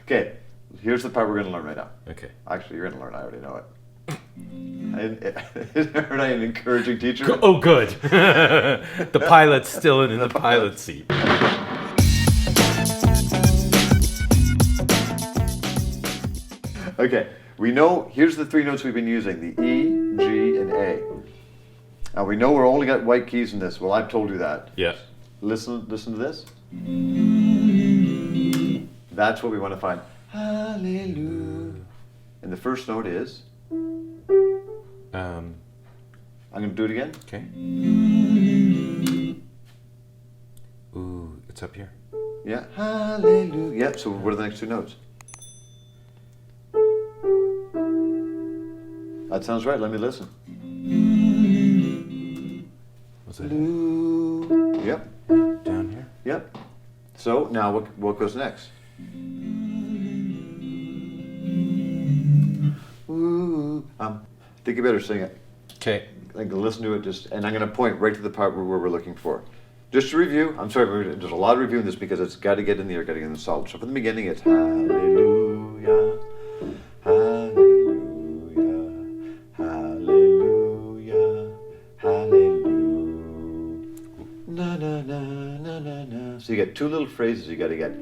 Okay, here's the part we're going to learn right now. Okay. Actually, you're going to learn. I already know it. Aren't I an encouraging teacher? Oh, good. The pilot's still in the pilot seat. Okay, we know, here's the three notes we've been using, the E, G, and A. Now we know we're only got white keys in this. Well, I've told you that. Yeah. Listen to this. That's what we want to find. Hallelujah. And the first note is? I'm going to do it again. Okay. Ooh, it's up here. Yeah. Hallelujah. Yeah, so what are the next two notes? That sounds right. Let me listen. What's that? Yep. Down here? Yep. So now what goes next? Ooh. I think you better sing it. Okay. Like listen to it and I'm going to point right to the part where we're looking for. Just to review, I'm sorry, there's a lot of reviewing this because it's got to get in the ear, got to get in the solid. So from the beginning, it's hallelujah, hallelujah, hallelujah, hallelujah, na na na na na na. So you get two little phrases you got to get.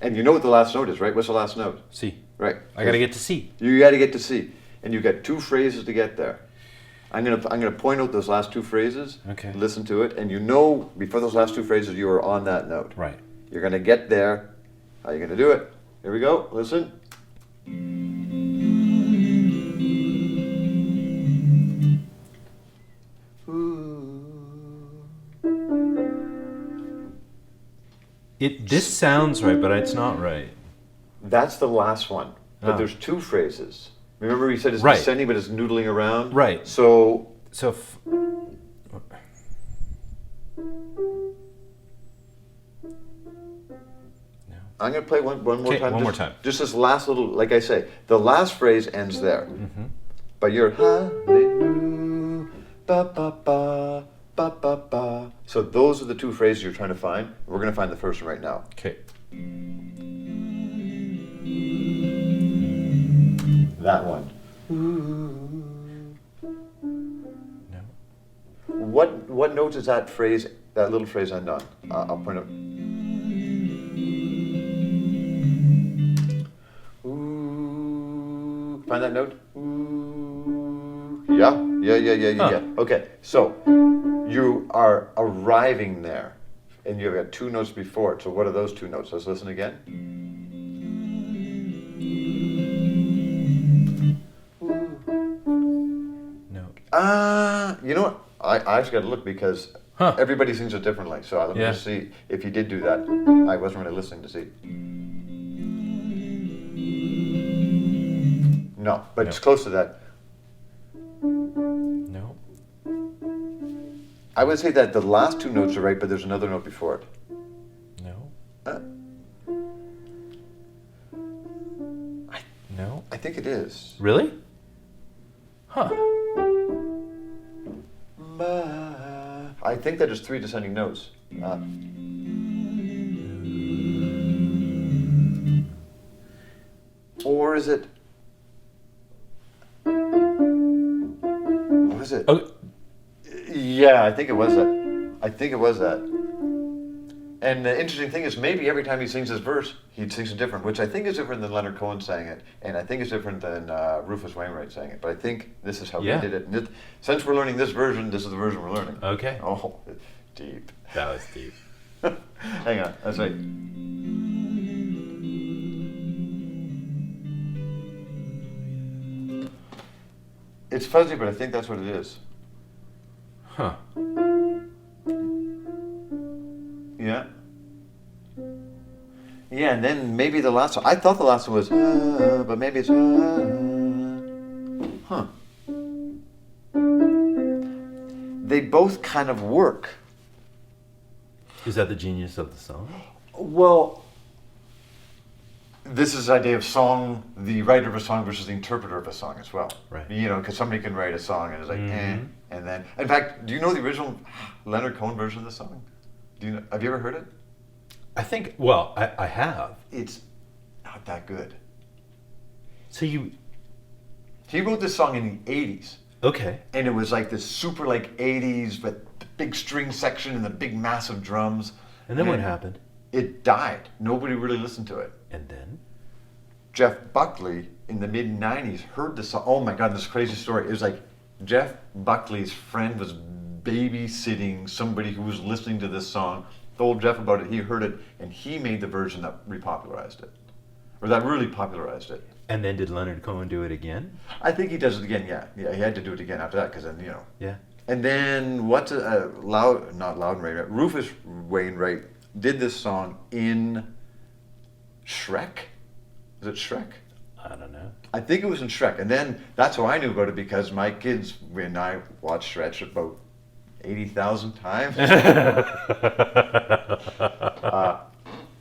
And you know what the last note is, right? What's the last note? C. Right. I got to get to C. You got to get to C. And you've got two phrases to get there. I'm gonna point out those last two phrases. Okay. Listen to it, and you know before those last two phrases you are on that note. Right. You're gonna get there. How are you gonna do it? Here we go. Listen. This sounds right, but it's not right. That's the last one. But Oh. there's two phrases. Remember we said it's Right. descending, but it's noodling around. Right. So So. I'm going to play one more Okay, time. one more time. Just this last little, like I say, the last phrase ends there. Mm-hmm. But you're hallelujah, ba ba ba, ba ba ba. So those are the two phrases you're trying to find. We're going to find the first one right now. Okay. That one. No. What note does that little phrase end on? I'll point out. Ooh. Find that note? Ooh. Yeah. Huh. Okay, so you are arriving there, and you've got two notes before it. So what are those two notes? Let's listen again. No. You know what? I just got to look because everybody sings it differently. So let me just see if you did do that. I wasn't really listening to see. No, but it's close to that. No. I would say that the last two notes are right, but there's another note before it. No. No. I think it is. Really? Huh. I think that is three descending notes. Or is it? What is it? Oh. Yeah, I think it was that. And the interesting thing is, maybe every time he sings his verse, he sings it different, which I think is different than Leonard Cohen sang it, and I think it's different than Rufus Wainwright sang it. But I think this is how he did it. And since we're learning this version, this is the version we're learning. Okay. Oh, it's deep. That was deep. Hang on, that's right. It's fuzzy, but I think that's what it is. Huh. Yeah. Yeah, and then maybe the last one. I thought the last one was, but maybe it's, huh. They both kind of work. Is that the genius of the song? Well, this is the idea of song, the writer of a song versus the interpreter of a song as well. Right. You know, because somebody can write a song and it's like, and then, in fact, do you know the original Leonard Cohen version of the song? Do you know? Have you ever heard it? I think, I have. It's not that good. So you... He wrote this song in the 80s. Okay. And it was like this super like 80s, but the big string section and the big massive drums. And then what happened? It died. Nobody really listened to it. And then? Jeff Buckley in the mid 90s heard this song. Oh my God, this crazy story. It was like Jeff Buckley's friend was babysitting somebody who was listening to this song, told Jeff about it, he heard it, and he made the version that repopularized it. Or that really popularized it. And then did Leonard Cohen do it again? I think he does it again, yeah. Yeah, he had to do it again after that, because then, Yeah. And then Rufus Wainwright did this song in Shrek. Is it Shrek? I don't know. I think it was in Shrek. And then that's how I knew about it, because my kids, when I watched Shrek about 80,000 times.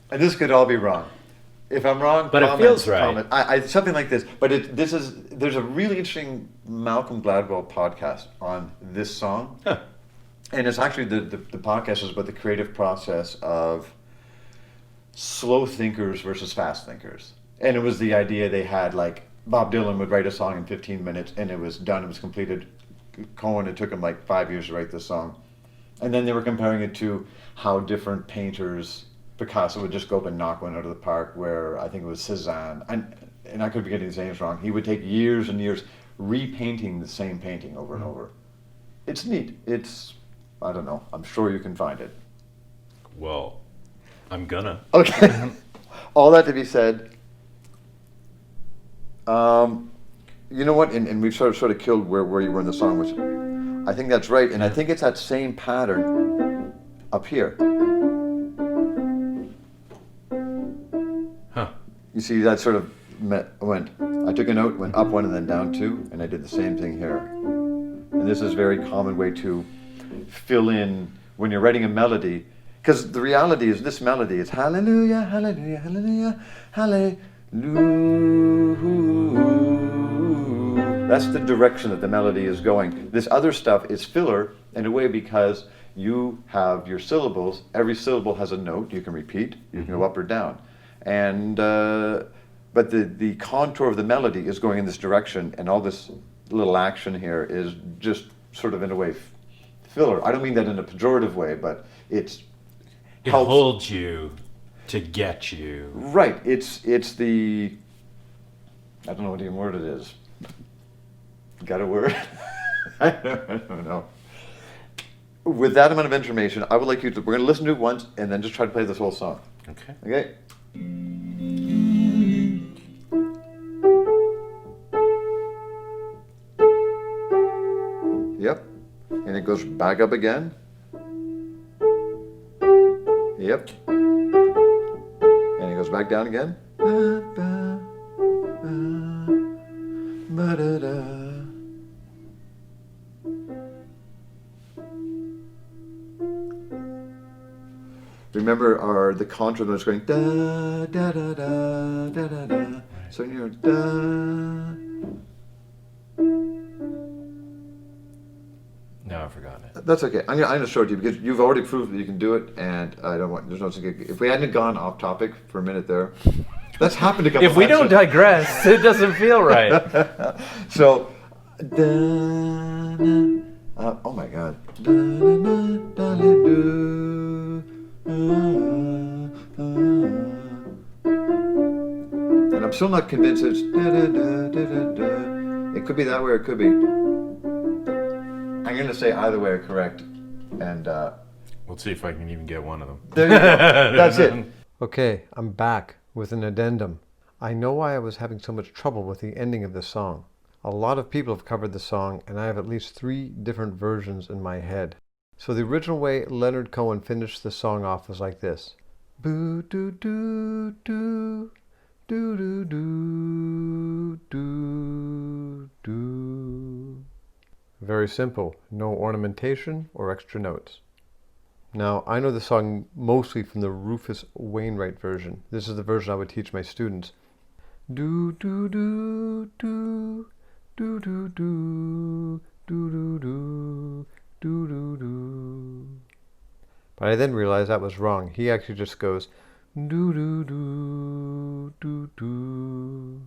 And this could all be wrong. If I'm wrong, but comment, it feels right. Comment. Something like this. But there's a really interesting Malcolm Gladwell podcast on this song. Huh. And it's actually, the podcast is about the creative process of slow thinkers versus fast thinkers. And it was the idea they had, like, Bob Dylan would write a song in 15 minutes and it was done, it was completed. Cohen, it took him like 5 years to write this song. And then they were comparing it to how different painters, Picasso would just go up and knock one out of the park, where I think it was Cezanne, and I could be getting his names wrong, he would take years and years repainting the same painting over and over. It's neat. It's, I don't know, I'm sure you can find it. Well, I'm gonna. Okay. All that to be said, you know what, and we've sort of killed where you were in the song, which I think that's right, and I think it's that same pattern up here. Huh. You see, that sort of I took a note, went up one and then down two, and I did the same thing here. And this is a very common way to fill in when you're writing a melody, because the reality is this melody is hallelujah, hallelujah, hallelujah, hallelujah. That's the direction that the melody is going. This other stuff is filler in a way, because you have your syllables. Every syllable has a note you can repeat. You can go up or down. And but the contour of the melody is going in this direction, and all this little action here is just sort of in a way filler. I don't mean that in a pejorative way, but it holds you to get you. Right. It's the, I don't know what even word it is. Got a word? I don't know. With that amount of information, I would like you to, we're going to listen to it once and then just try to play this whole song. Okay. Okay? Yep. And it goes back up again. Yep. And it goes back down again. Remember the contour that's going da da da da da da da. So you're da. No, I've forgotten it. That's okay. I'm gonna show it to you, because you've already proved that you can do it, and I don't want. There's no. If we hadn't gone off topic for a minute there, that's happened a couple times. If we don't digress, it doesn't feel right. So, oh my God. And I'm still not convinced it's it could be that way or it could be. I'm going to say either way are correct. And we'll see if I can even get one of them. There you go. That's it. Okay, I'm back with an addendum. I know why I was having so much trouble with the ending of this song. A lot of people have covered the song, and I have at least 3 different versions in my head. So the original way Leonard Cohen finished the song off was like this. Boo doo doo doo doo doo doo doo doo. Very simple, no ornamentation or extra notes. Now, I know the song mostly from the Rufus Wainwright version. This is the version I would teach my students. Do do do do do do do do do do do do do. But I then realized that was wrong. He actually just goes Do do do do do.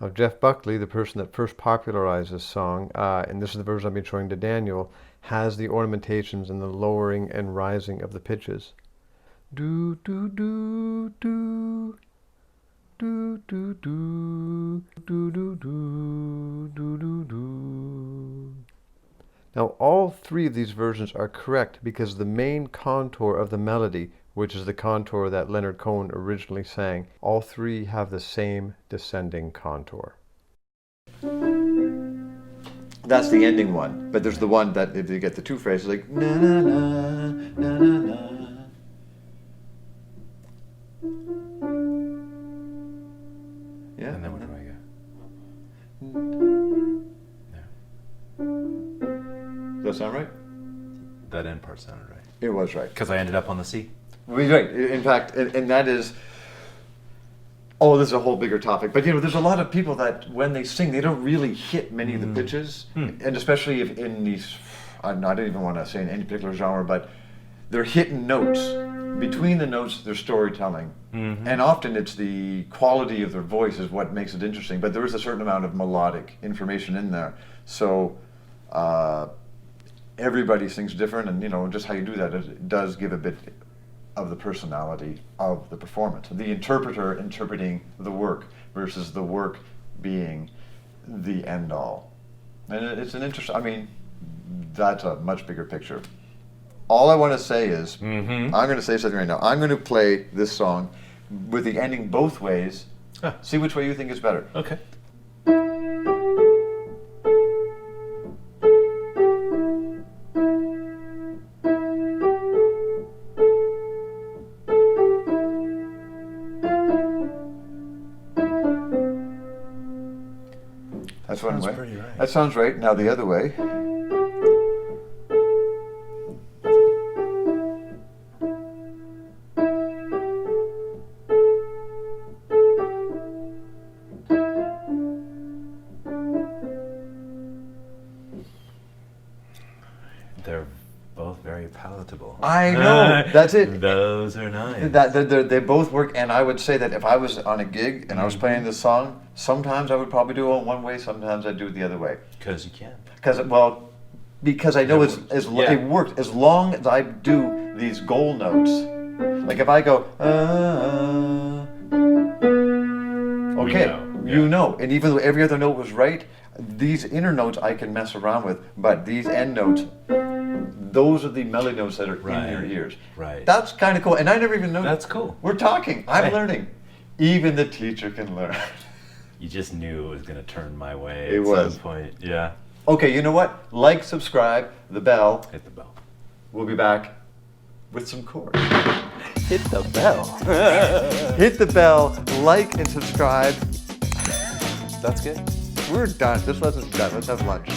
Now, Jeff Buckley, the person that first popularized this song, and this is the version I've been showing to Daniel, has the ornamentations and the lowering and rising of the pitches. Do do do do do do do do do do do do do. Now, all three of these versions are correct because the main contour of the melody, which is the contour that Leonard Cohen originally sang, all three have the same descending contour. That's the ending one, but there's the one that if you get the two phrases like na na na na na na. Yeah. And then where do I go? There. Does that sound right? That end part sounded right. It was right. Because I ended up on the C. Right. In fact, and that is. Oh, this is a whole bigger topic. But there's a lot of people that when they sing, they don't really hit many of the pitches, and especially if in these. I don't even want to say in any particular genre, but they're hitting notes. Between the notes, they're storytelling, and often it's the quality of their voice is what makes it interesting. But there is a certain amount of melodic information in there, so. Everybody sings different, and just how you do that, it does give a bit of the personality of the performance. The interpreter interpreting the work versus the work being the end all. And it's an interesting, that's a much bigger picture. All I want to say is, I'm going to say something right now. I'm going to play this song with the ending both ways. See which way you think is better. Okay. That's one way. Pretty right. That sounds right. Now the other way. They're both very palatable. I know. That's it. Those are nice. They both work, and I would say that if I was on a gig and I was playing this song, sometimes I would probably do it one way, sometimes I'd do it the other way. Because you can. Because I know it works as long as I do these goal notes. Like if I go, okay, you know, and even though every other note was right, these inner notes I can mess around with, but these end notes, those are the melody notes that are in your ears. Right. That's kind of cool, and I never even noticed. That's cool. We're talking. I'm learning. Even the teacher can learn. You just knew it was going to turn my way It at was. some point. Yeah. Okay, you know what? Like, subscribe, the bell. Hit the bell. We'll be back with some chords. Hit the bell. Hit the bell, like and subscribe. That's good. We're done. This lesson's done. Let's have lunch.